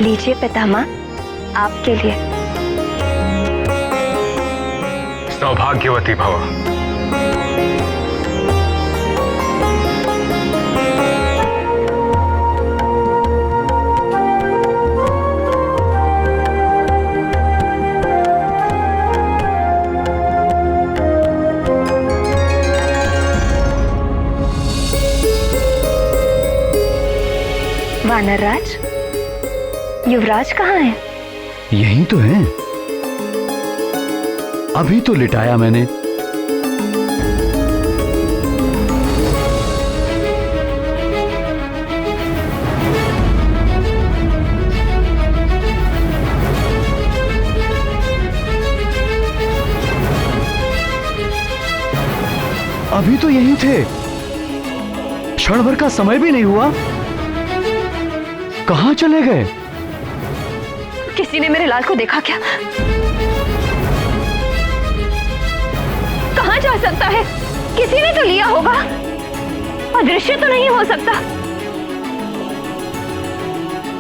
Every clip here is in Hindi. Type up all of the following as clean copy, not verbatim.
लीजिए पितामह, आपके लिए। सौभाग्यवती भव। वानरराज, युवराज कहाँ है? यही तो है, अभी तो लिटाया मैंने। अभी तो यही थे, क्षण भर का समय भी नहीं हुआ, कहां चले गए? किसी ने मेरे लाल को देखा क्या? कहां जा सकता है? किसी ने तो लिया होगा, अदृश्य तो नहीं हो सकता।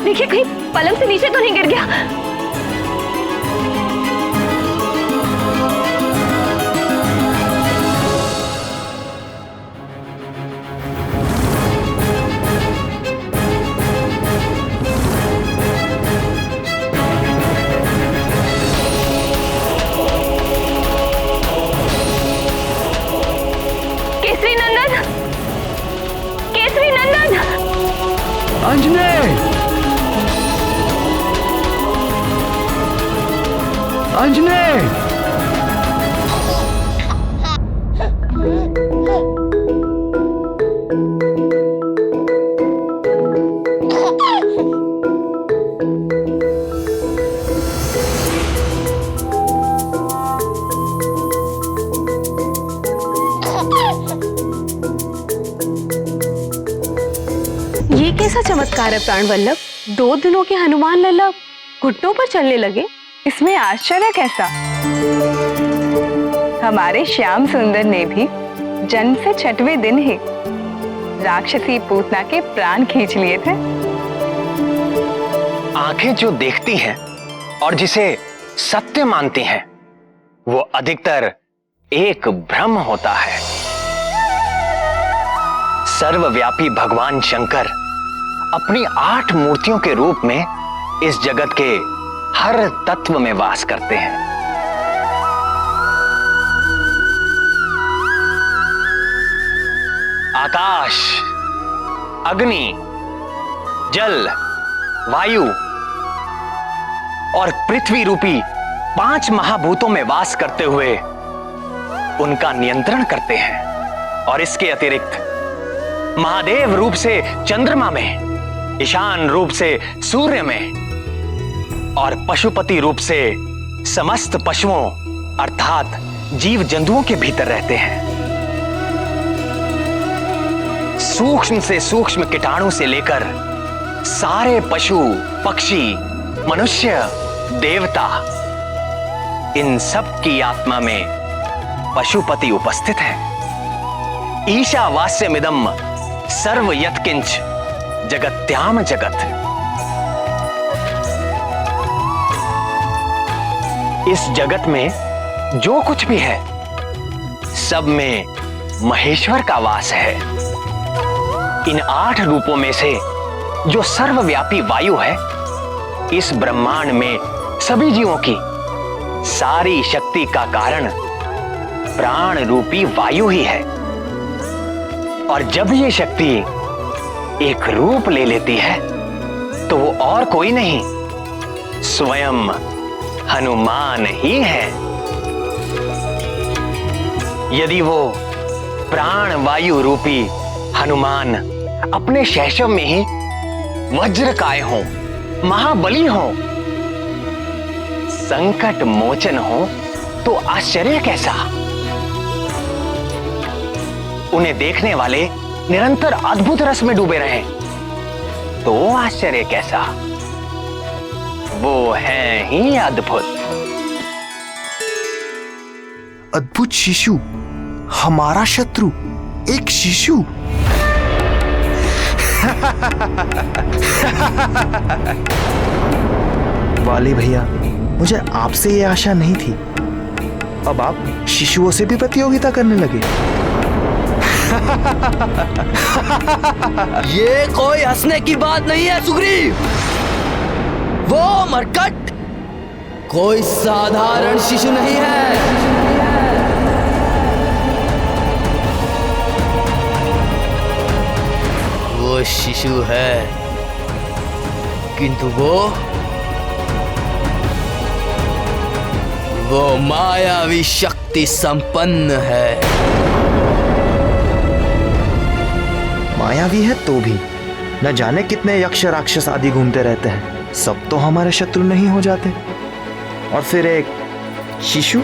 देखिए कहीं पलंग से नीचे तो नहीं गिर गया। अंजने! अंजने! ये कैसा चमत्कार है प्राणवल्लभ? 2 दिनों के हनुमान लल्ला घुटनों पर चलने लगे। इसमें आश्चर्य कैसा? हमारे श्याम सुंदर ने भी जन्म से 6वें दिन ही राक्षसी पूतना के प्राण खींच लिए थे। आंखें जो देखती हैं और जिसे सत्य मानती हैं, वो अधिकतर एक भ्रम होता है। सर्वव्यापी भगवान शंकर अपनी 8 मूर्तियों के रूप में इस जगत के हर तत्व में वास करते हैं। आकाश, अग्नि, जल, वायु और पृथ्वी रूपी 5 महाभूतों में वास करते हुए उनका नियंत्रण करते हैं। और इसके अतिरिक्त महादेव रूप से चंद्रमा में, ईशान रूप से सूर्य में और पशुपति रूप से समस्त पशुओं अर्थात जीव जंतुओं के भीतर रहते हैं। सूक्ष्म से सूक्ष्म कीटाणु से लेकर सारे पशु, पक्षी, मनुष्य, देवता, इन सब की आत्मा में पशुपति उपस्थित है। ईशावास्यमिदं सर्व यत्किंच जगत्याम जगत। इस जगत में जो कुछ भी है, सब में महेश्वर का वास है। इन 8 रूपों में से जो सर्वव्यापी वायु है, इस ब्रह्मांड में सभी जीवों की सारी शक्ति का कारण प्राण रूपी वायु ही है। और जब ये शक्ति एक रूप ले लेती है, तो वो और कोई नहीं, स्वयं हनुमान ही है। यदि वो प्राण वायु रूपी हनुमान अपने शैशव में ही वज्रकाय हो, महाबली हो, संकट मोचन हो, तो आश्चर्य कैसा? उन्हें देखने वाले निरंतर अद्भुत रस में डूबे रहे, तो आश्चर्य कैसा? वो हैं ही अद्भुत। अद्भुत शिशु, हमारा शत्रु एक शिशु। वाली भैया, मुझे आपसे ये आशा नहीं थी। अब आप शिशुओं से भी प्रतियोगिता करने लगे। ये कोई हंसने की बात नहीं है सुग्रीव। वो मरकट कोई साधारण शिशु नहीं है। वो शिशु है, किंतु वो मायावी शक्ति संपन्न है। मायावी है तो भी न जाने कितने यक्ष राक्षस आदि घूमते रहते हैं। सब तो हमारे शत्रु नहीं हो जाते, और फिर एक शिशु।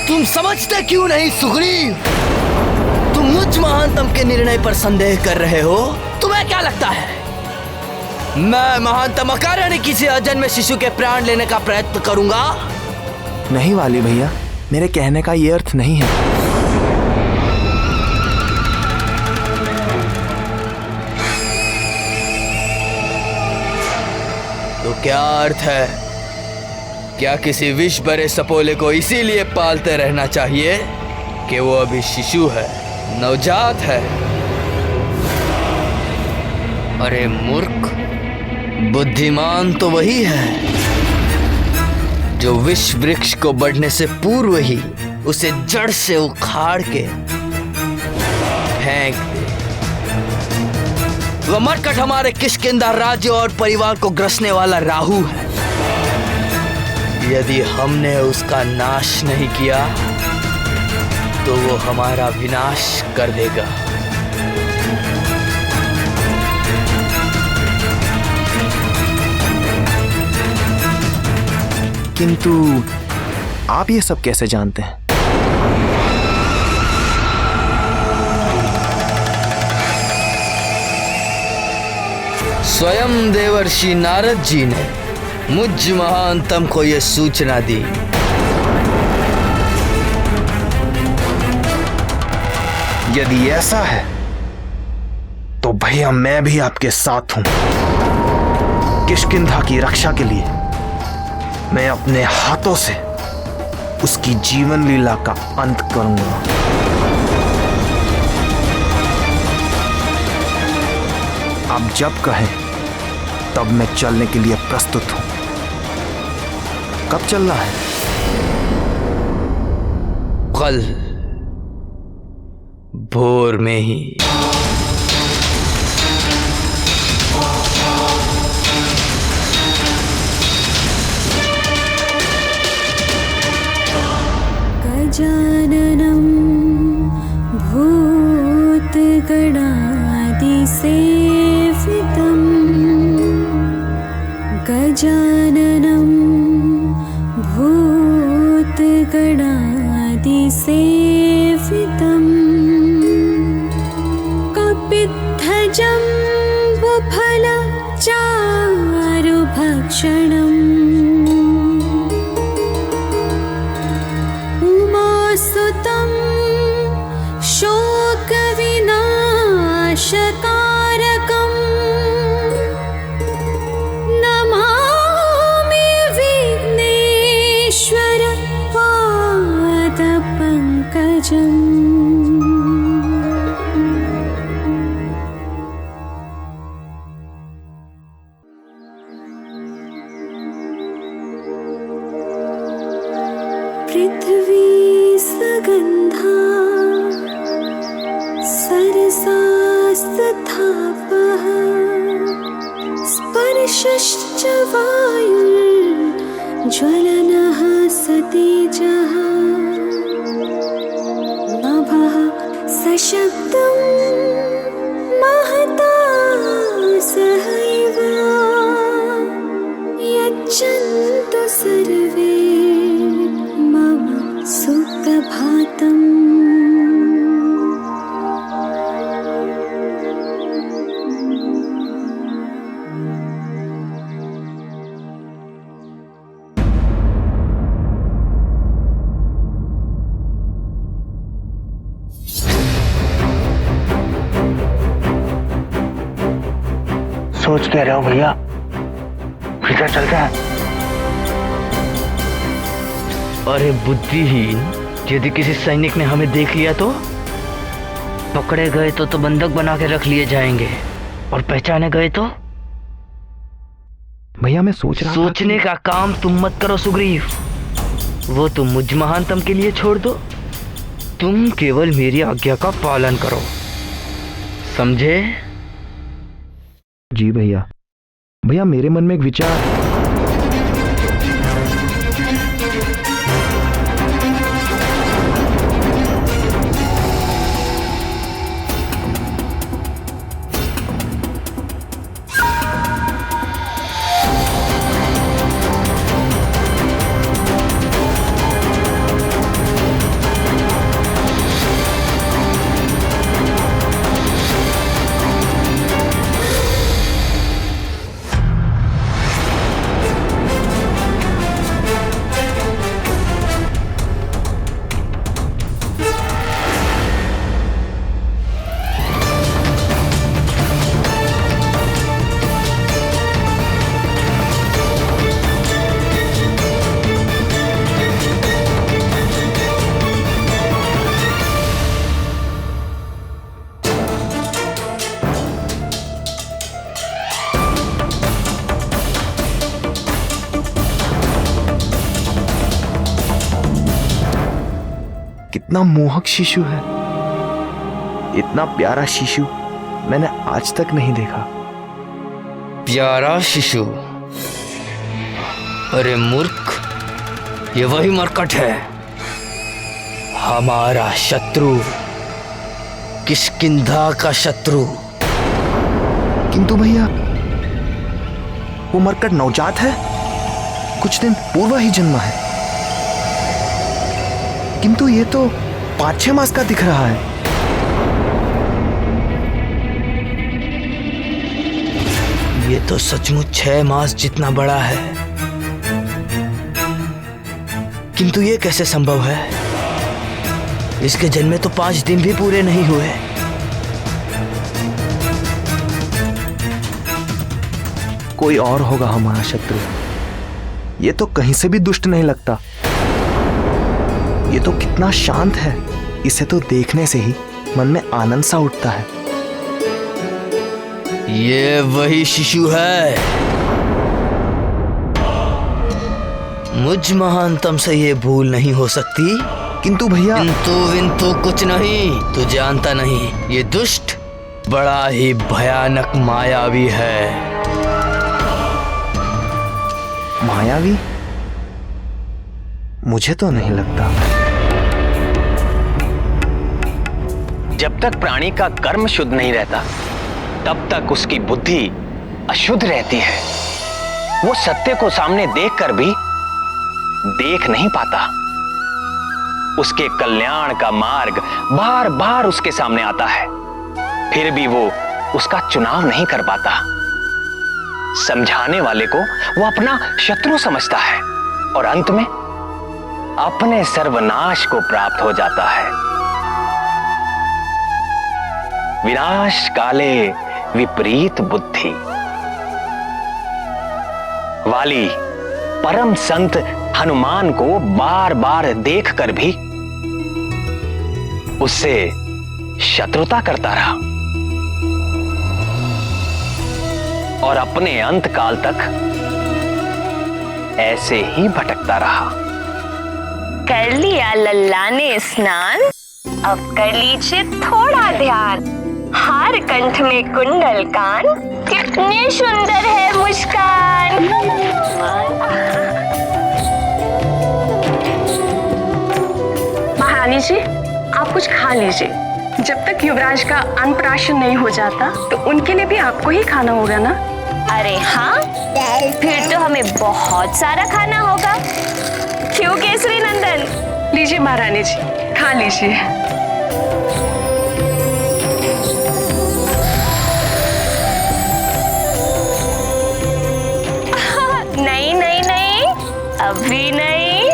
तुम समझते क्यों नहीं सुग्रीव? तुम मुझ महानतम के निर्णय पर संदेह कर रहे हो। तुम्हें क्या लगता है मैं महानतम अकारण किसी अजन्मे शिशु के प्राण लेने का प्रयत्न करूंगा? नहीं वाली भैया, मेरे कहने का ये अर्थ नहीं है। तो क्या अर्थ है? क्या किसी विष भरे सपोले को इसीलिए पालते रहना चाहिए कि वो अभी शिशु है, नवजात है? अरे मूर्ख, बुद्धिमान तो वही है जो विष वृक्ष को बढ़ने से पूर्व ही उसे जड़ से उखाड़ के फेंक दे। वह मरकट हमारे किष्किंधा राज्य और परिवार को ग्रसने वाला राहु है। यदि हमने उसका नाश नहीं किया तो वो हमारा विनाश कर देगा। किंतु आप ये सब कैसे जानते हैं? स्वयं देवर्षि नारद जी ने मुझ महानतम को यह सूचना दी। यदि ऐसा है तो भैया मैं भी आपके साथ हूं। किष्किंधा की रक्षा के लिए मैं अपने हाथों से उसकी जीवन लीला का अंत करूंगा। आप जब कहें तब मैं चलने के लिए प्रस्तुत हूं। कब चलना है? कल भोर में ही। गजाननं भूतगणादिसेवितं गजाननं भूतगणादिसेवितं कपित्थजम्बुफलचारुभक्षणम् उमासुतं शोकविनाशकारकम् नमामि विघ्नेश्वर पादपङ्कजम्। पृथ्वी सगन्धा सरसास्तथापः स्पर्शश्च वायुर्ज्वलनः सतेजः नभः सशब्दं महता सहैव यच्छन्तु सर्वे मम सुप्रभातम्। सोच के रहे हो भैया? भीतर चलते हैं। अरे बुद्धिहीन, यदि किसी सैनिक ने हमें देख लिया तो पकड़े गए तो बंधक बना के रख लिए जाएंगे, और पहचाने गए तो? भैया मैं सोच रहा था सोचने का काम तुम मत करो सुग्रीव, वो तुम मुझ महानतम के लिए छोड़ दो। तुम केवल मेरी आज्ञा का पालन करो, समझे? जी भैया। भैया मेरे मन में एक विचार। कितना मोहक शिशु है, इतना प्यारा शिशु मैंने आज तक नहीं देखा। प्यारा शिशु? अरे मूर्ख, ये वही मरकट है, हमारा शत्रु, किष्किंधा का शत्रु। किंतु भैया वो मरकट नवजात है, कुछ दिन पूर्व ही जन्मा है, किंतु ये तो 5-6 मास का दिख रहा है। ये तो सचमुच 6 मास जितना बड़ा है, किंतु ये कैसे संभव है? इसके जन्मे तो 5 दिन भी पूरे नहीं हुए। कोई और होगा हमारा शत्रु, ये तो कहीं से भी दुष्ट नहीं लगता। ये तो कितना शांत है, इसे तो देखने से ही मन में आनंद सा उठता है। ये वही शिशु है, मुझ महानतम से ये भूल नहीं हो सकती। किंतु भैया किंतु कुछ नहीं, तू जानता नहीं, ये दुष्ट बड़ा ही भयानक मायावी है। मायावी? मुझे तो नहीं लगता। जब तक प्राणी का कर्म शुद्ध नहीं रहता, तब तक उसकी बुद्धि अशुद्ध रहती है। वो सत्य को सामने देखकर भी देख नहीं पाता। उसके कल्याण का मार्ग बार बार उसके सामने आता है, फिर भी वो उसका चुनाव नहीं कर पाता। समझाने वाले को वो अपना शत्रु समझता है और अंत में अपने सर्वनाश को प्राप्त हो जाता है। विनाश काले विपरीत बुद्धि। वाली परम संत हनुमान को बार बार देखकर भी उससे शत्रुता करता रहा और अपने अंत काल तक ऐसे ही भटकता रहा। कर लिया लल्ला ने स्नान, अब कर लीजिए थोड़ा ध्यान। हार कंठ में कुंडल कान, कितने सुंदर है मुस्कान। महारानी जी, आप कुछ खा लीजिए। जब तक युवराज का अन्नप्राशन नहीं हो जाता तो उनके लिए भी आपको ही खाना होगा ना। अरे हाँ, फिर तो हमें बहुत सारा खाना होगा। क्यों केसरी नंदन? लीजिए महारानी जी, खा लीजिए। नहीं नहीं नहीं, अभी नहीं।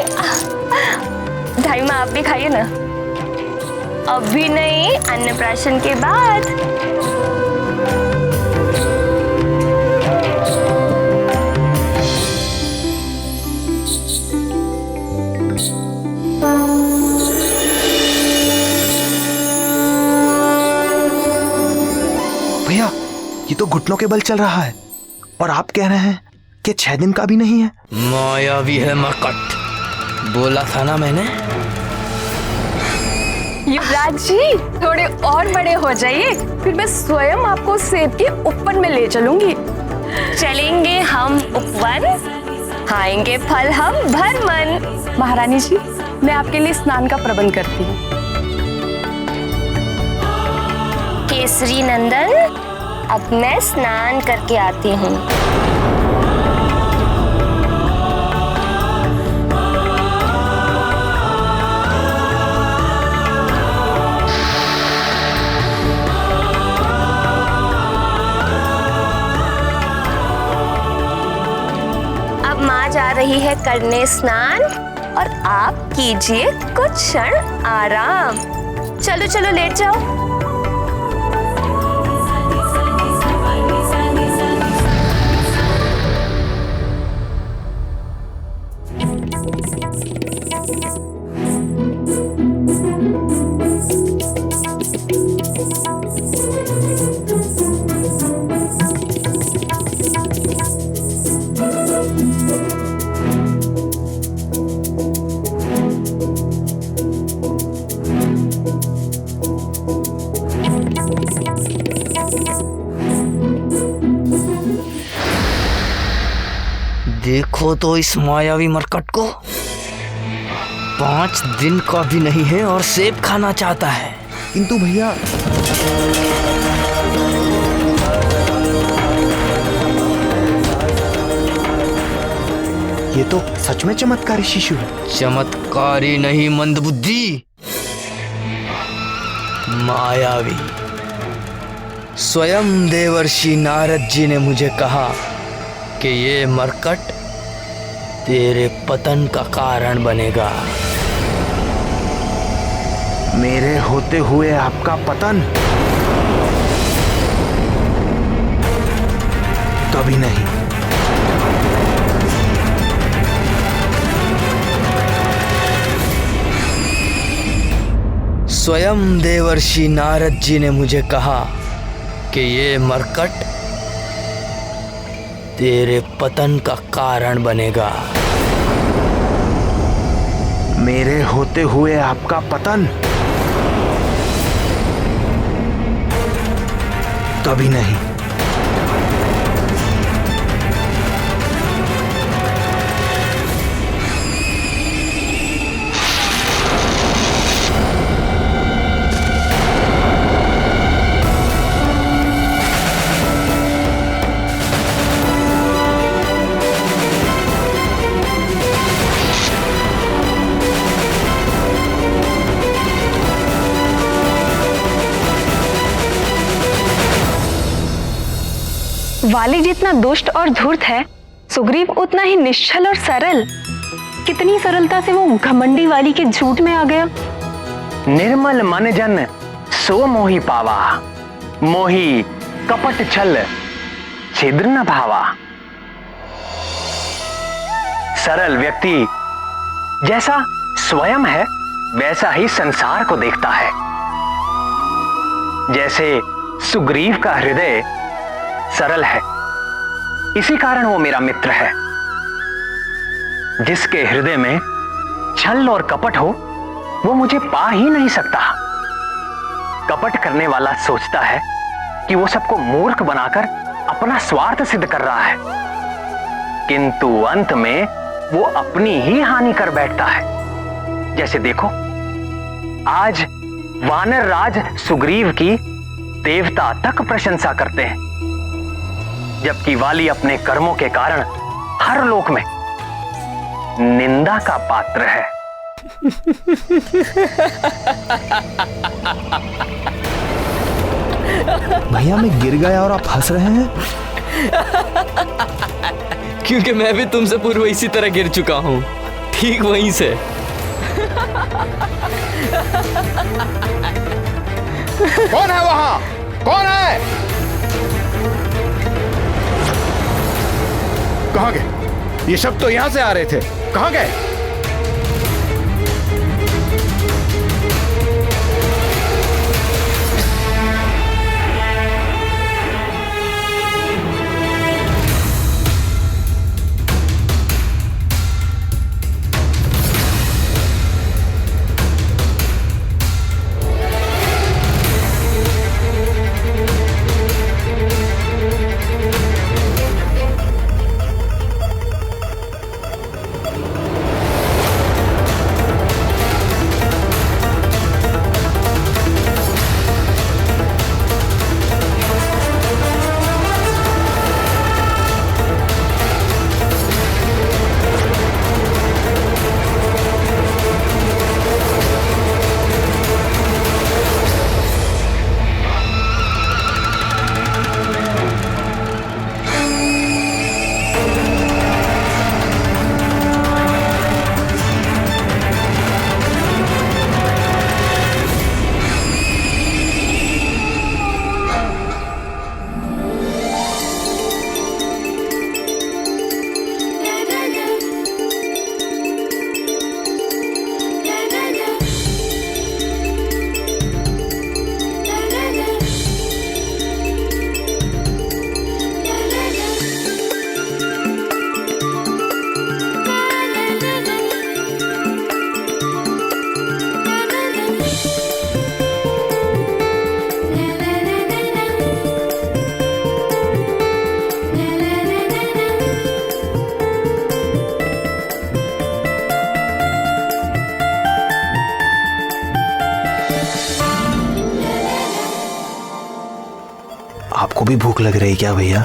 ढाई माँ आप भी खाइए ना। अभी नहीं, अन्नप्राशन के बाद। ये तो घुटनों के बल चल रहा है और आप कह रहे हैं कि 6 दिन का भी नहीं है। मायावी है मरकट, बोला था ना मैंने। युवराज जी थोड़े और बड़े हो जाइए, फिर मैं स्वयं आपको सेब के उपवन में ले चलूंगी। चलेंगे हम उपवन, खाएंगे फल हम भर मन। महारानी जी, मैं आपके लिए स्नान का प्रबंध करती हूँ। केसरी नंदन, अब मैं स्नान करके आती हूँ। अब माँ जा रही है करने स्नान और आप कीजिए कुछ क्षण आराम। चलो चलो लेट जाओ। देखो तो इस मायावी मरकट को, 5 दिन का भी नहीं है और सेब खाना चाहता है। किंतु भैया, ये तो सच में चमत्कारी शिशु है। चमत्कारी नहीं मंदबुद्धि, मायावी। स्वयं देवर्षि नारद जी ने मुझे कहा कि ये मरकट तेरे पतन का कारण बनेगा। मेरे होते हुए आपका पतन? कभी नहीं। स्वयं देवर्षि नारद जी ने मुझे कहा कि ये मरकट तेरे पतन का कारण बनेगा। मेरे होते हुए आपका पतन? कभी नहीं। वाली जितना दुष्ट और धूर्त है, सुग्रीव उतना ही निश्चल और सरल। कितनी सरलता से वो घमंडी वाली के झूठ में आ गया। निर्मल मन जन सो मोहि पावा, मोहि कपट छल छिद्र न भावा। सरल व्यक्ति जैसा स्वयं है वैसा ही संसार को देखता है। जैसे सुग्रीव का हृदय सरल है, इसी कारण वो मेरा मित्र है। जिसके हृदय में छल और कपट हो वो मुझे पा ही नहीं सकता। कपट करने वाला सोचता है कि वो सबको मूर्ख बनाकर अपना स्वार्थ सिद्ध कर रहा है, किंतु अंत में वो अपनी ही हानि कर बैठता है। जैसे देखो, आज वानर राज सुग्रीव की देवता तक प्रशंसा करते हैं, जबकि वाली अपने कर्मों के कारण हर लोक में निंदा का पात्र है। भैया मैं गिर गया और आप हंस रहे हैं? क्योंकि मैं भी तुमसे पूर्व इसी तरह गिर चुका हूं, ठीक वहीं से। कौन है वहां? कौन है? कहां गए? ये शब्द तो यहां से आ रहे थे, कहां गए? आपको भी भूख लग रही है क्या भैया?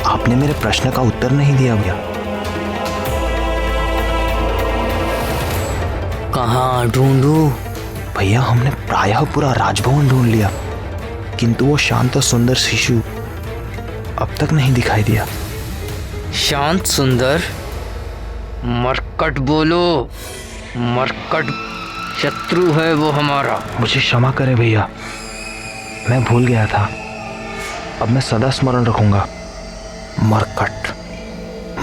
आपने मेरे प्रश्न का उत्तर नहीं दिया भैया। कहाँ ढूंढूं? भैया हमने प्रायः पूरा राजभवन ढूंढ लिया, किंतु वो शांत और सुंदर शिशु अब तक नहीं दिखाई दिया। शांत सुंदर? मरकट बोलो, मरकट शत्रु है वो हमारा। मुझे क्षमा करें भैया, मैं भूल गया था। अब मैं सदा स्मरण रखूंगा। मरकट,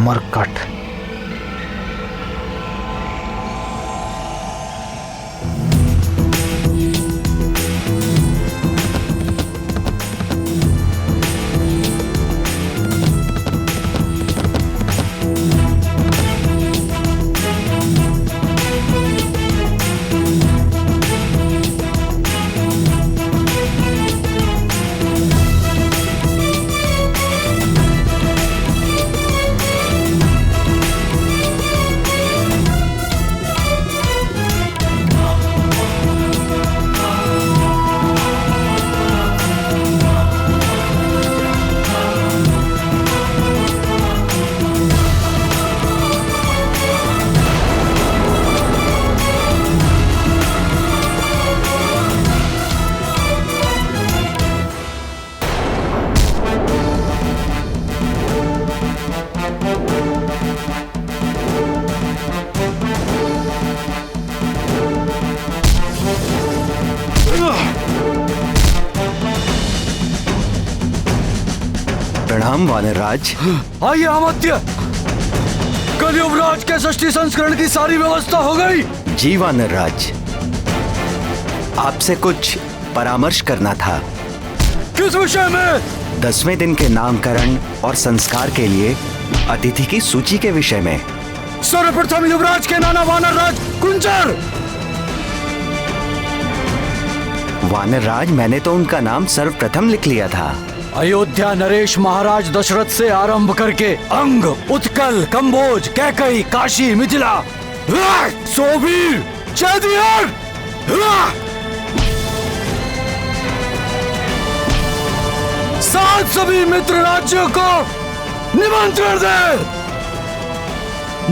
मरकट। प्रणाम वानरराज। आइए अमात्य, कल युवराज के षष्ठी संस्करण की सारी व्यवस्था हो गई। जी वानरराज, आपसे कुछ परामर्श करना था। किस विषय में? 10वें दिन के नामकरण और संस्कार के लिए अतिथि की सूची के विषय में। सर्वप्रथम युवराज के नाना वानरराज कुंजर। वानरराज, मैंने तो उनका नाम सर्वप्रथम लिख लिया था। अयोध्या नरेश महाराज दशरथ से आरंभ करके अंग, उत्कल, कंबोज, कैकई, काशी, मिथिला, सोबीर, चैदियर, 7 सभी मित्र राज्यों को निमंत्रण दे।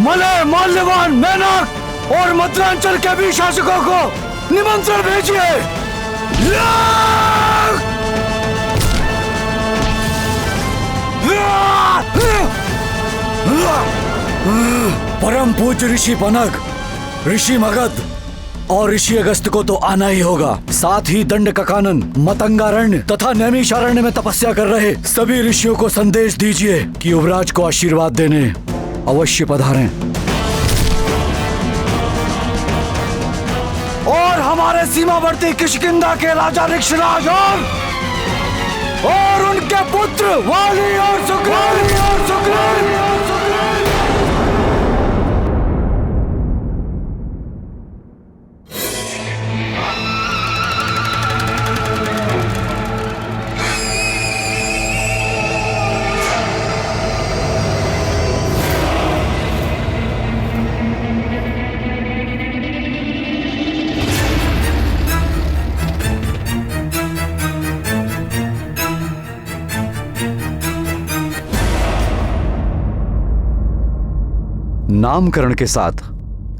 मलय, माल्यवान, मैनक और मद्रांचल के भी शासकों को निमंत्रण भेजिए। परम पूज्य ऋषि पनग, ऋषि मगध और ऋषि अगस्त को तो आना ही होगा। साथ ही दंडकानन, मतंगारण्य तथा नैमिषारण्य में तपस्या कर रहे सभी ऋषियों को संदेश दीजिए कि युवराज को आशीर्वाद देने अवश्य पधारें। और हमारे सीमावर्ती किष्किंधा के राजा ऋक्षराज और उनके पुत्र वाली और सुग्रीव नामकरण के साथ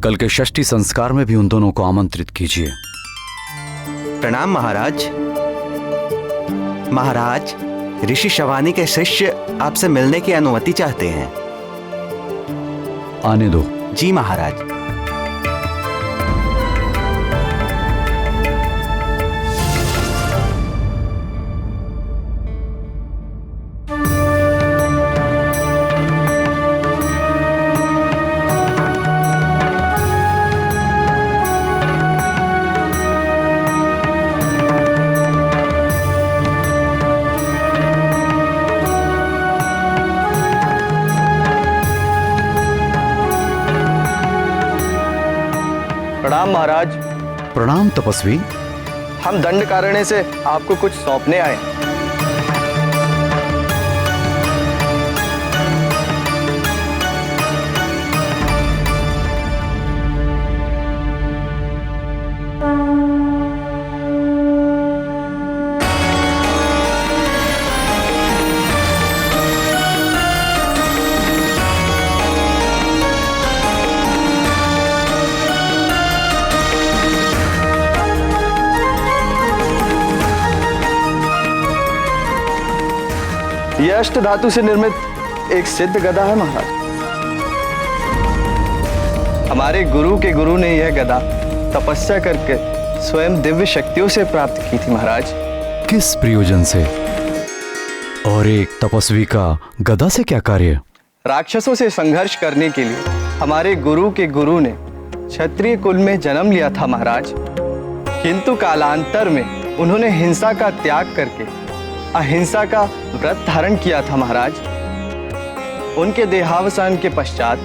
कल के षष्ठी संस्कार में भी उन दोनों को आमंत्रित कीजिए। प्रणाम महाराज। महाराज, ऋषि शवानी के शिष्य आपसे मिलने की अनुमति चाहते हैं। आने दो। जी महाराज। प्रणाम महाराज। प्रणाम तपस्वी। हम दंडकारण्य से आपको कुछ सौंपने आए। यह अष्ट धातु से निर्मित एक सिद्ध गदा है महाराज। हमारे गुरु के गुरु ने यह गदा तपस्या करके स्वयं दिव्य शक्तियों से प्राप्त की थी महाराज। किस प्रयोजन से? और एक तपस्वी का गदा से क्या कार्य? राक्षसों से संघर्ष करने के लिए हमारे गुरु के गुरु ने क्षत्रिय कुल में जन्म लिया था महाराज, किंतु कालांतर में उन्होंने हिंसा का त्याग करके अहिंसा का व्रत धारण किया था महाराज। उनके देहावसान के पश्चात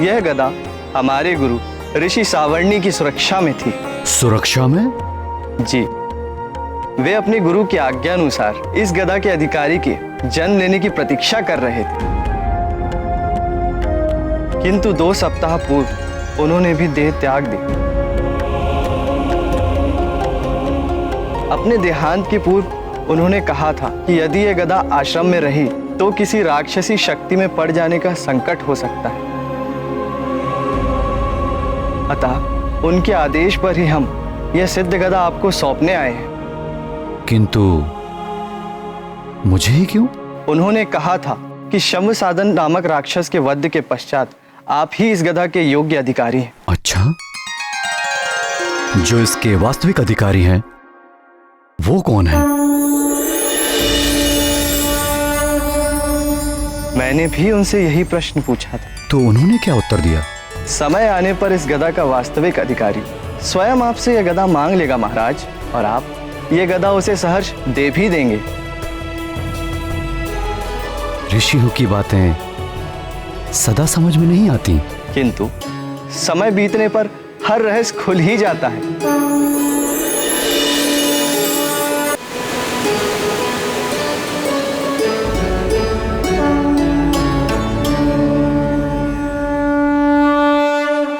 यह गदा हमारे गुरु ऋषि सावर्णी की सुरक्षा में थी। सुरक्षा में? जी, वे अपने गुरु की आज्ञा अनुसार इस गदा के अधिकारी के जन्म लेने की प्रतीक्षा कर रहे थे, किंतु 2 सप्ताह पूर्व उन्होंने भी देह त्याग दी। अपने देहांत के पूर्व उन्होंने कहा था कि यदि यह गदा आश्रम में रही तो किसी राक्षसी शक्ति में पड़ जाने का संकट हो सकता है। अतः उनके आदेश पर ही हम यह सिद्ध गदा आपको सौंपने आए हैं। किंतु मुझे ही क्यों? उन्होंने कहा था कि शम्भ साधन नामक राक्षस के वध के पश्चात आप ही इस गदा के योग्य अधिकारी हैं। अच्छा, जो इसके वास्तविक अधिकारी हैं वो कौन है? मैंने भी उनसे यही प्रश्न पूछा था। तो उन्होंने क्या उत्तर दिया? समय आने पर इस गदा का वास्तविक अधिकारी स्वयं आपसे यह गदा मांग लेगा महाराज, और आप यह गदा उसे सहर्ष दे भी देंगे। ऋषियों की बातें सदा समझ में नहीं आती, किंतु समय बीतने पर हर रहस्य खुल ही जाता है।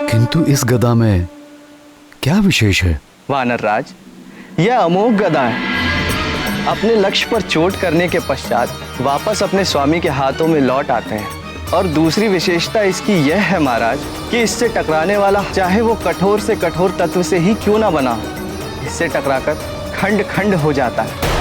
किंतु इस गदा में क्या विशेष है? वानर राज, यह अमोघ गदा है। अपने लक्ष्य पर चोट करने के पश्चात वापस अपने स्वामी के हाथों में लौट आते हैं। और दूसरी विशेषता इसकी यह है महाराज कि इससे टकराने वाला चाहे वो कठोर से कठोर तत्व से ही क्यों ना बना हो, इससे टकराकर खंड खंड हो जाता है।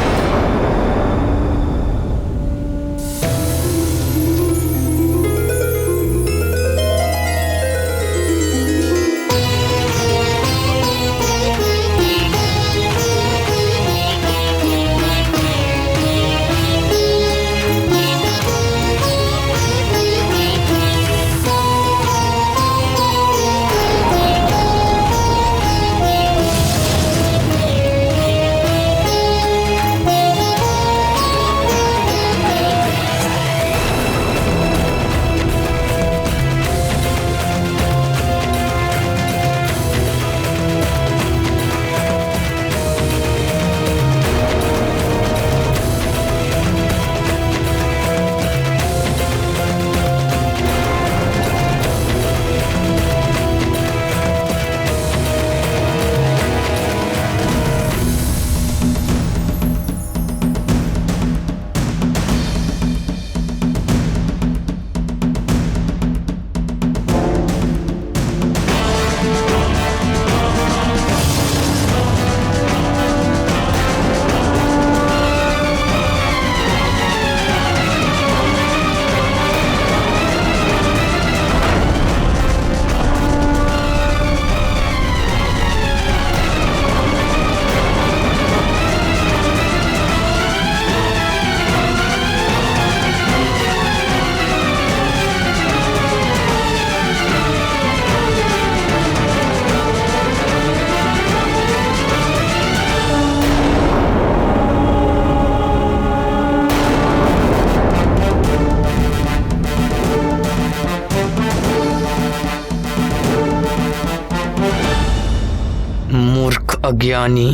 अज्ञानी।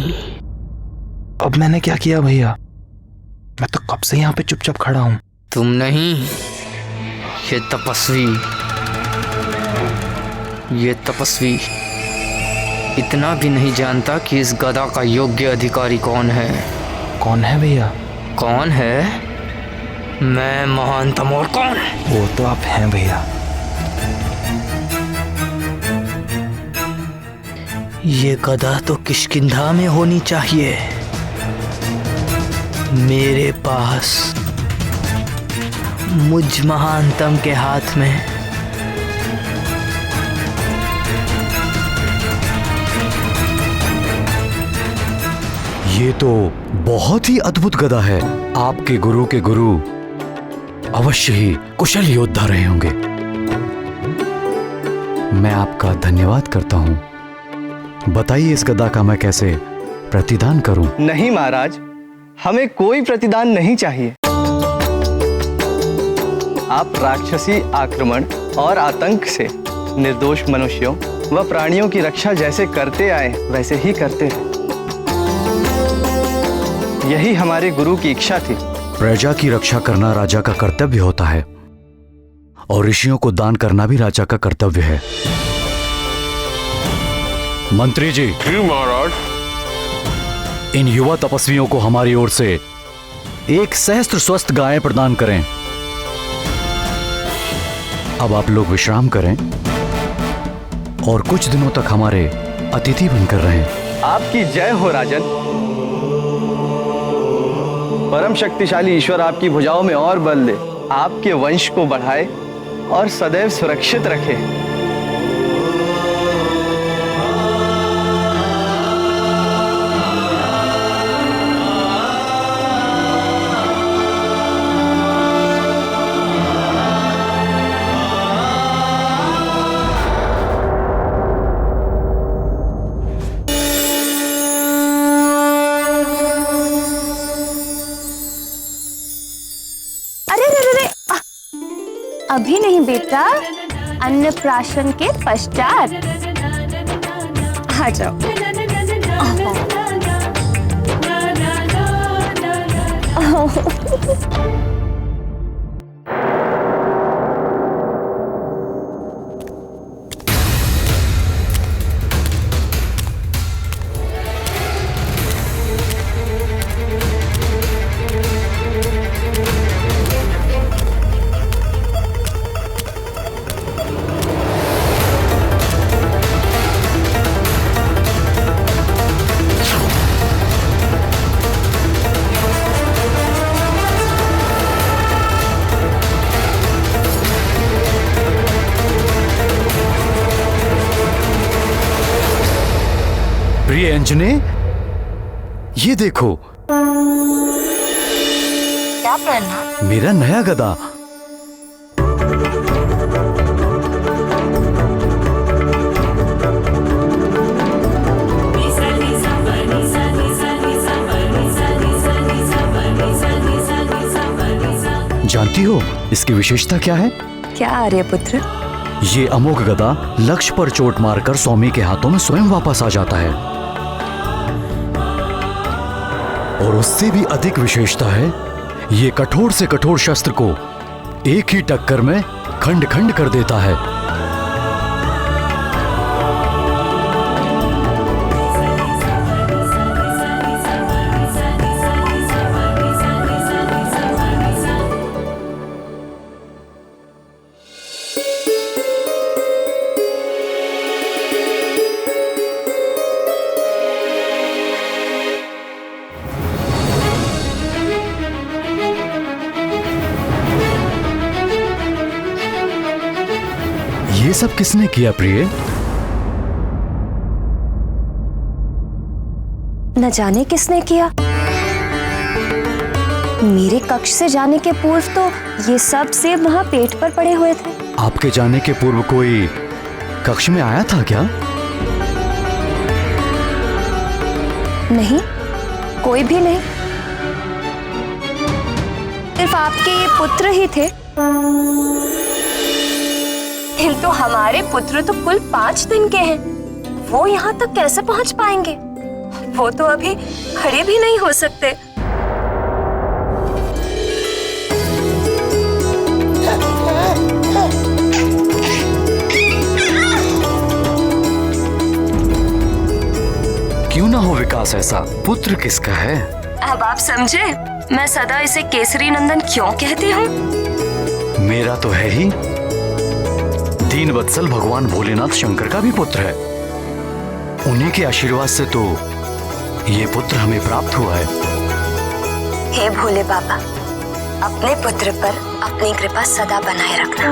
अब मैंने क्या किया भैया? मैं तो कब से यहाँ पे चुपचाप खड़ा हूँ। तुम नहीं, ये तपस्वी इतना भी नहीं जानता कि इस गदा का योग्य अधिकारी कौन है। कौन है भैया? कौन है? मैं महानतम। और कौन? वो तो आप हैं भैया। ये गदा तो किष्किंधा में होनी चाहिए। मेरे पास मुझ महानतम के हाथ में। ये तो बहुत ही अद्भुत गदा है। आपके गुरु के गुरु अवश्य ही कुशल योद्धा रहे होंगे। मैं आपका धन्यवाद करता हूं। बताइए इस गदा का मैं कैसे प्रतिदान करूं? नहीं महाराज, हमें कोई प्रतिदान नहीं चाहिए। आप राक्षसी आक्रमण और आतंक से निर्दोष मनुष्यों व प्राणियों की रक्षा जैसे करते आए वैसे ही करते हैं। यही हमारे गुरु की इच्छा थी। प्रजा की रक्षा करना राजा का कर्तव्य होता है और ऋषियों को दान करना भी राजा का कर्तव्य है। मंत्री जी। महाराज। इन युवा तपस्वियों को हमारी ओर से एक सहस्त्र स्वस्थ गायें प्रदान करें। अब आप लोग विश्राम करें और कुछ दिनों तक हमारे अतिथि बनकर रहें। आपकी जय हो राजन। परम शक्तिशाली ईश्वर आपकी भुजाओं में और बल दे, आपके वंश को बढ़ाए और सदैव सुरक्षित रखे। अभी नहीं बेटा, अन्नप्राशन के पश्चात। आ जाओ। प्रिय अंजने, ये देखो। क्या पहना? मेरा नया गदा। जानती हो इसकी विशेषता क्या है? क्या आर्यपुत्र? ये अमोघ गदा लक्ष्य पर चोट मारकर स्वामी के हाथों में स्वयं वापस आ जाता है। और उससे भी अधिक विशेषता है, ये कठोर से कठोर शस्त्र को एक ही टक्कर में खंड खंड कर देता है। ये सब किसने किया प्रिय? न जाने किसने किया। मेरे कक्ष से जाने के पूर्व तो ये सब सेब वहां पेट पर पड़े हुए थे। आपके जाने के पूर्व कोई कक्ष में आया था क्या? नहीं, कोई भी नहीं। सिर्फ आपके ये पुत्र ही थे। किंतु हमारे पुत्र तो कुल 5 दिन के हैं। वो यहाँ तक कैसे पहुँच पाएंगे? वो तो अभी खड़े भी नहीं हो सकते। क्यों ना हो विकास ऐसा? पुत्र किसका है? अब आप समझे मैं सदा इसे केसरी नंदन क्यों कहती हूँ? मेरा तो है ही। दीन वत्सल भगवान भोलेनाथ शंकर का भी पुत्र है। उन्हीं के आशीर्वाद से तो ये पुत्र हमें प्राप्त हुआ है। हे भोले बाबा, अपने पुत्र पर अपनी कृपा सदा बनाए रखना।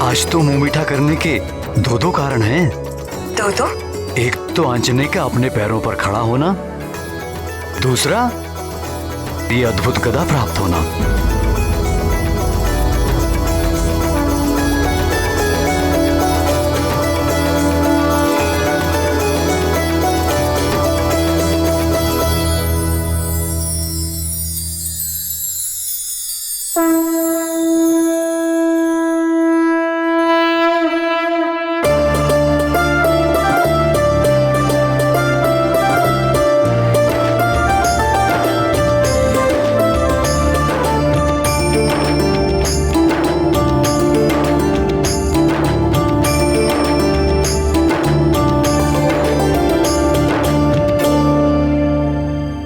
आज तो मुंह मीठा करने के दो कारण हैं। दो? एक तो आंजनेय का अपने पैरों पर खड़ा होना, दूसरा ये अद्भुत गदा प्राप्त होना।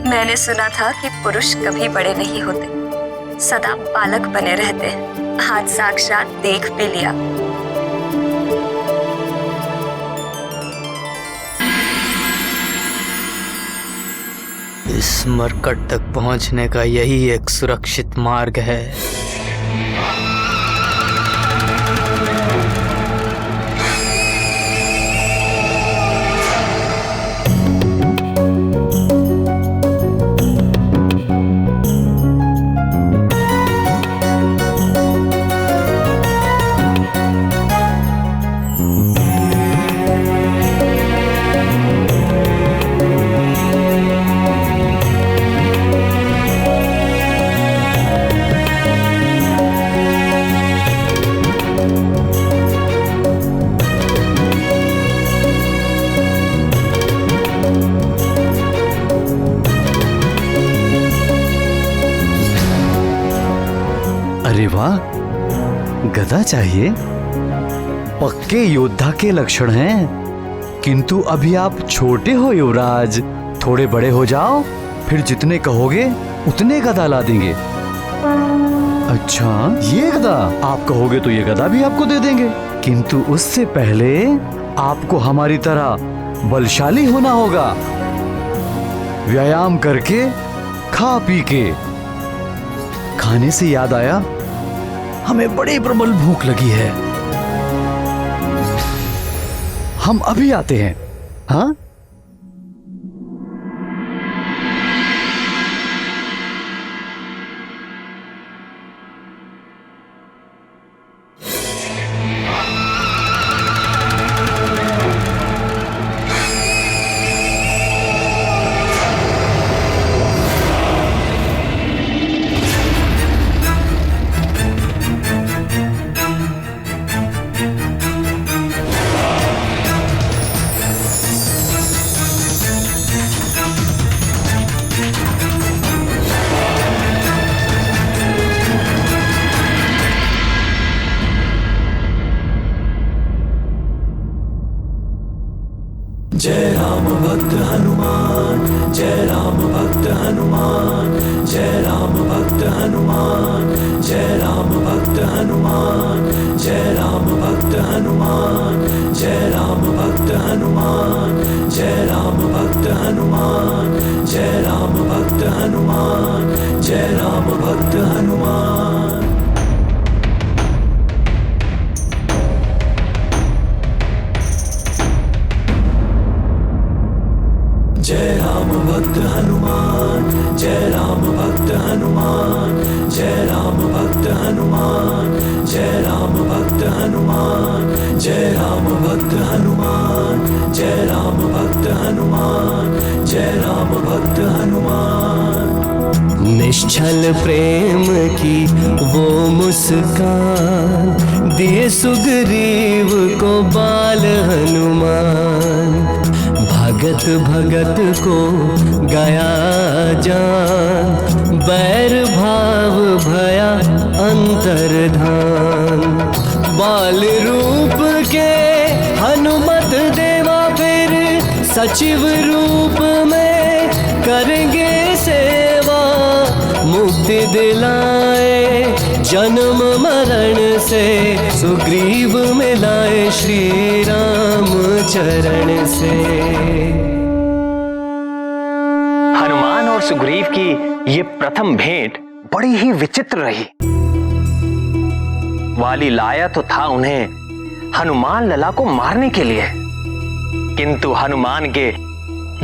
मैंने सुना था कि पुरुष कभी बड़े नहीं होते, सदा बालक बने रहते हैं। आज साक्षात देख भी लिया। इस मरकट तक पहुंचने का यही एक सुरक्षित मार्ग है। अरे वाह, गदा चाहिए? पक्के योद्धा के लक्षण हैं। किंतु अभी आप छोटे हो युवराज, थोड़े बड़े हो जाओ, फिर जितने कहोगे उतने गदा ला देंगे। अच्छा, ये गदा आप कहोगे तो ये गदा भी आपको दे देंगे, किंतु उससे पहले आपको हमारी तरह बलशाली होना होगा। व्यायाम करके, खा पी के। खाने से याद आया, हमें बड़ी प्रबल भूख लगी है। हम अभी आते हैं। हाँ, जय राम भक्त हनुमान, जय राम भक्त हनुमान, जय राम भक्त हनुमान, जय राम भक्त हनुमान, जय राम भक्त हनुमान, जय राम भक्त हनुमान, जय राम भक्त हनुमान, जय राम भक्त हनुमान, जय राम भक्त हनुमान। जय राम भक्त हनुमान, जय राम भक्त हनुमान, जय राम भक्त हनुमान, जय राम भक्त हनुमान, जय राम भक्त हनुमान, जय राम भक्त हनुमान, जय राम भक्त हनुमान। निश्चल प्रेम की वो मुस्कान दिए सुग्रीव को बाल हनुमान। भगत भगत को गया जान, बैर भाव भया अंतर्धान। बाल रूप के हनुमत देवा फिर सचिव रूप में करेंगे सेवा। मुक्ति दिलाए जन्म मरण से सुग्रीव मिलाए श्री राम चरण से। हनुमान और सुग्रीव की ये प्रथम भेंट बड़ी ही विचित्र रही। वाली लाया तो था उन्हें हनुमान लला को मारने के लिए, किंतु हनुमान के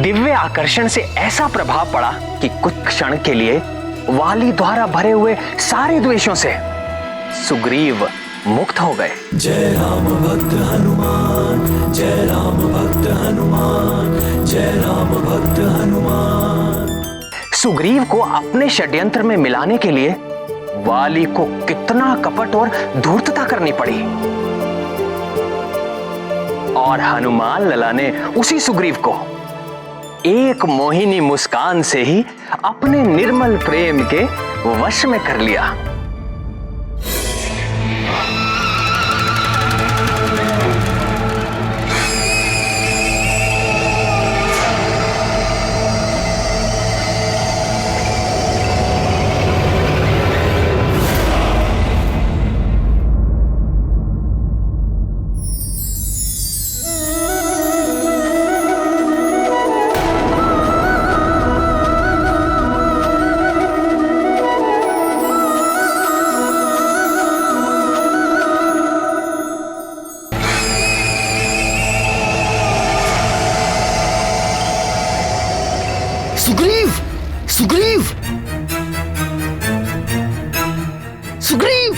दिव्य आकर्षण से ऐसा प्रभाव पड़ा कि कुछ क्षण के लिए वाली द्वारा भरे हुए सारे द्वेषों से सुग्रीव मुक्त हो गए। जय राम भक्त हनुमान, जय राम भक्त हनुमान, जय राम भक्त हनुमान। सुग्रीव को अपने षड्यंत्र में मिलाने के लिए वाली को कितना कपट और धूर्तता करनी पड़ी, और हनुमान लला ने उसी सुग्रीव को एक मोहिनी मुस्कान से ही अपने निर्मल प्रेम के वश में कर लिया। सुग्रीव, सुग्रीव, सुग्रीव।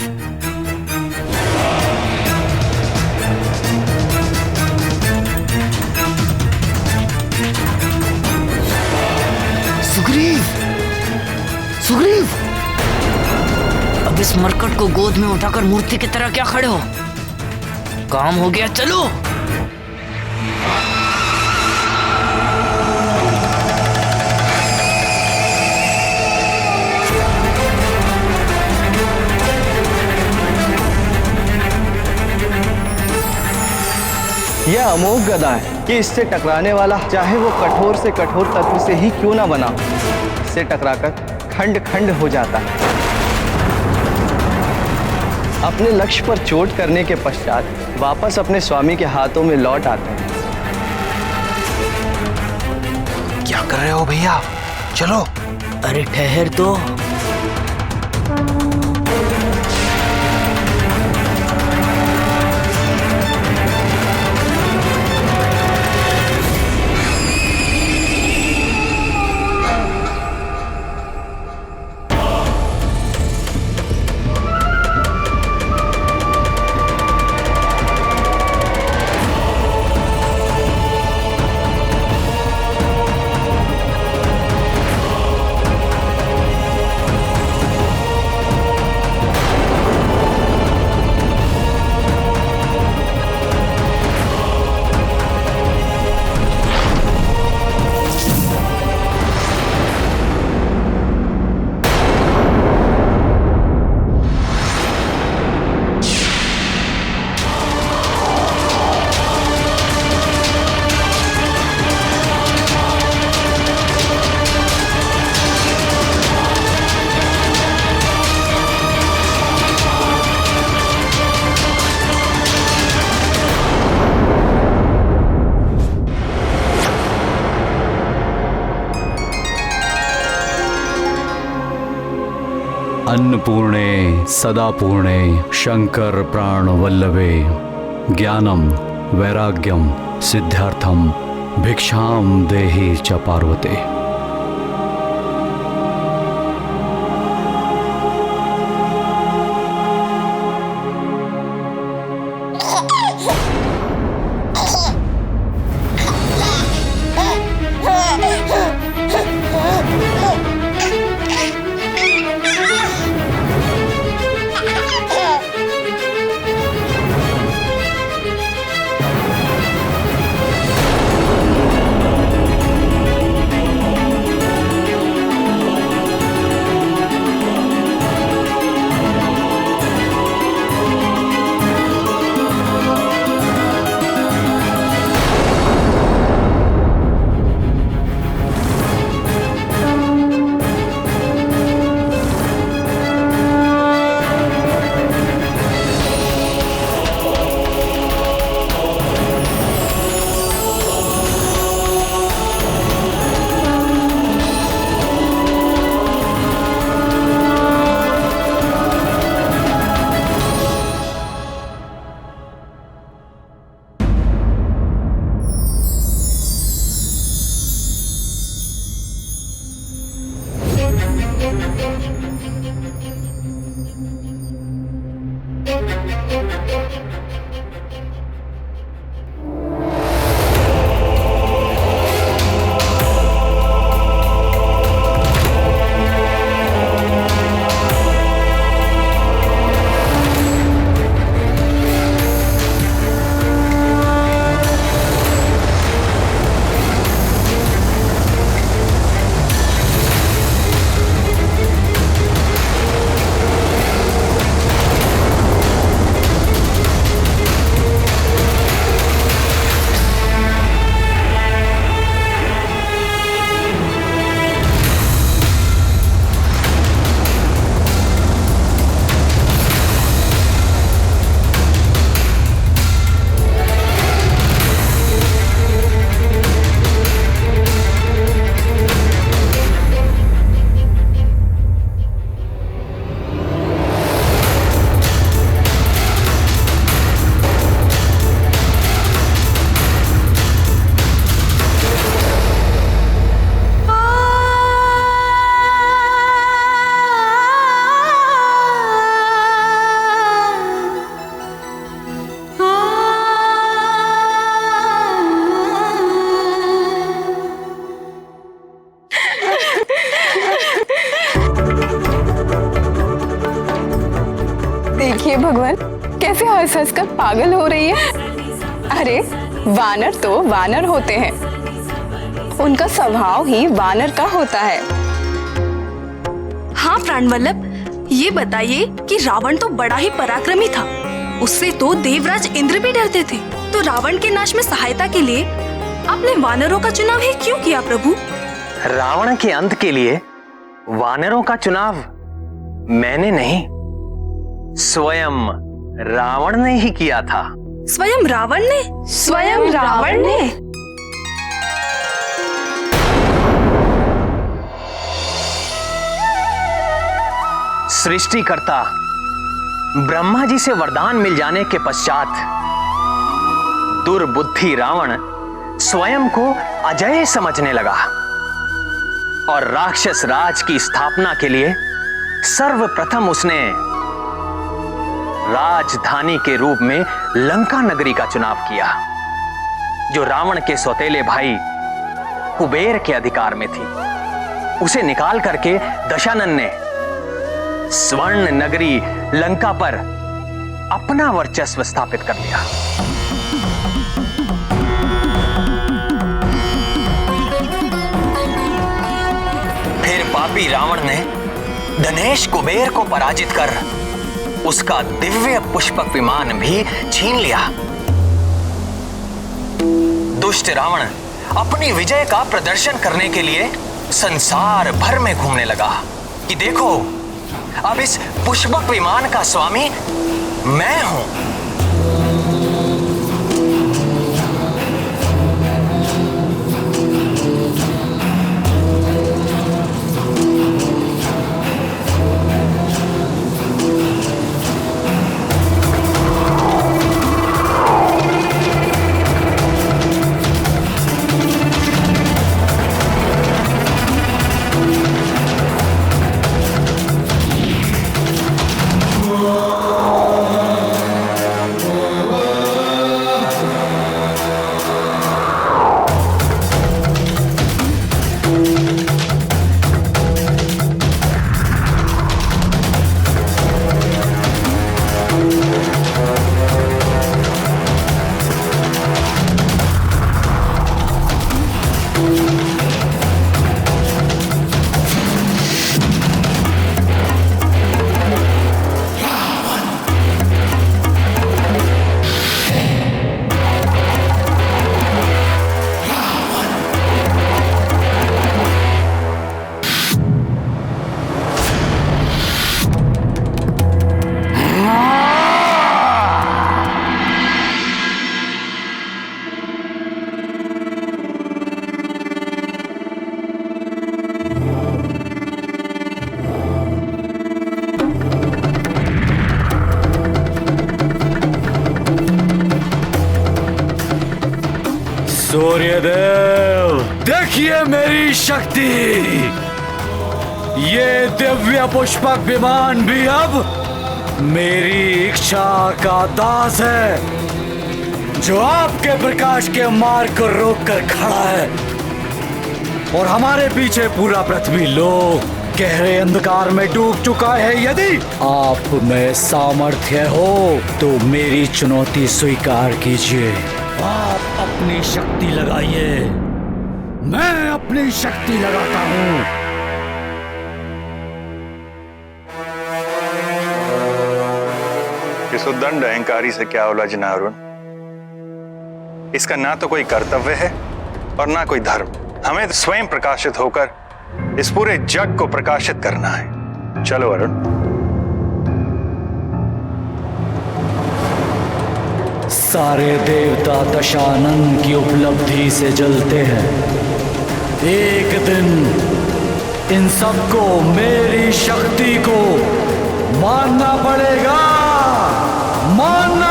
सुग्रीव, सुग्रीव। अब इस मरकट को गोद में उठाकर मूर्ति की तरह क्या खड़े हो? काम हो गया, चलो। यह अमोघ गदा है कि इससे टकराने वाला चाहे वो कठोर से कठोर तत्व से ही क्यों ना बना, इससे टकराकर खंड खंड हो जाता है। अपने लक्ष्य पर चोट करने के पश्चात वापस अपने स्वामी के हाथों में लौट आते हैं। क्या कर रहे हो भैया? चलो। अरे ठहर तो। अन्नपूर्णे सदापूर्णे शंकर प्राण वल्लभे ज्ञानम वैराग्यम सिद्धार्थम भिक्षाम देहि च पार्वते। देखिए भगवान कैसे हंस हंस कर पागल हो रही है। अरे वानर तो वानर होते हैं, उनका स्वभाव ही वानर का होता है। हाँ प्राणवल्लभ, ये बताइए कि रावण तो बड़ा ही पराक्रमी था, उससे तो देवराज इंद्र भी डरते थे। तो रावण के नाश में सहायता के लिए आपने वानरों का चुनाव ही क्यों किया प्रभु? रावण के अंत के लिए वानरों का चुनाव मैंने नहीं, स्वयं रावण ने ही किया था। स्वयं रावण ने? स्वयं रावण ने? सृष्टिकर्ता ब्रह्मा जी से वरदान मिल जाने के पश्चात दुर्बुद्धि रावण स्वयं को अजय समझने लगा और राक्षस राज की स्थापना के लिए सर्वप्रथम उसने राजधानी के रूप में लंका नगरी का चुनाव किया, जो रावण के सौतेले भाई कुबेर के अधिकार में थी। उसे निकाल करके दशानन ने स्वर्ण नगरी लंका पर अपना वर्चस्व स्थापित कर लिया। फिर पापी रावण ने धनेश कुबेर को पराजित कर उसका दिव्य पुष्पक विमान भी छीन लिया। दुष्ट रावण अपनी विजय का प्रदर्शन करने के लिए संसार भर में घूमने लगा कि देखो, अब इस पुष्पक विमान का स्वामी मैं हूं। सूर्यदेव, देखिए मेरी शक्ति। ये दिव्य पुष्पक विमान भी अब मेरी इच्छा का दास है जो आपके प्रकाश के मार्ग को रोक कर खड़ा है, और हमारे पीछे पूरा पृथ्वी लोक गहरे अंधकार में डूब चुका है। यदि आप में सामर्थ्य हो तो मेरी चुनौती स्वीकार कीजिए। आप अपनी शक्ति लगाइए, मैं अपनी शक्ति लगाता हूँ। इस उद्दंड अहंकारी से क्या उलझना अरुण? इसका ना तो कोई कर्तव्य है और ना कोई धर्म। हमें तो स्वयं प्रकाशित होकर इस पूरे जग को प्रकाशित करना है। चलो अरुण। सारे देवता दशानन की उपलब्धि से जलते हैं। एक दिन इन सबको मेरी शक्ति को मानना पड़ेगा, मानना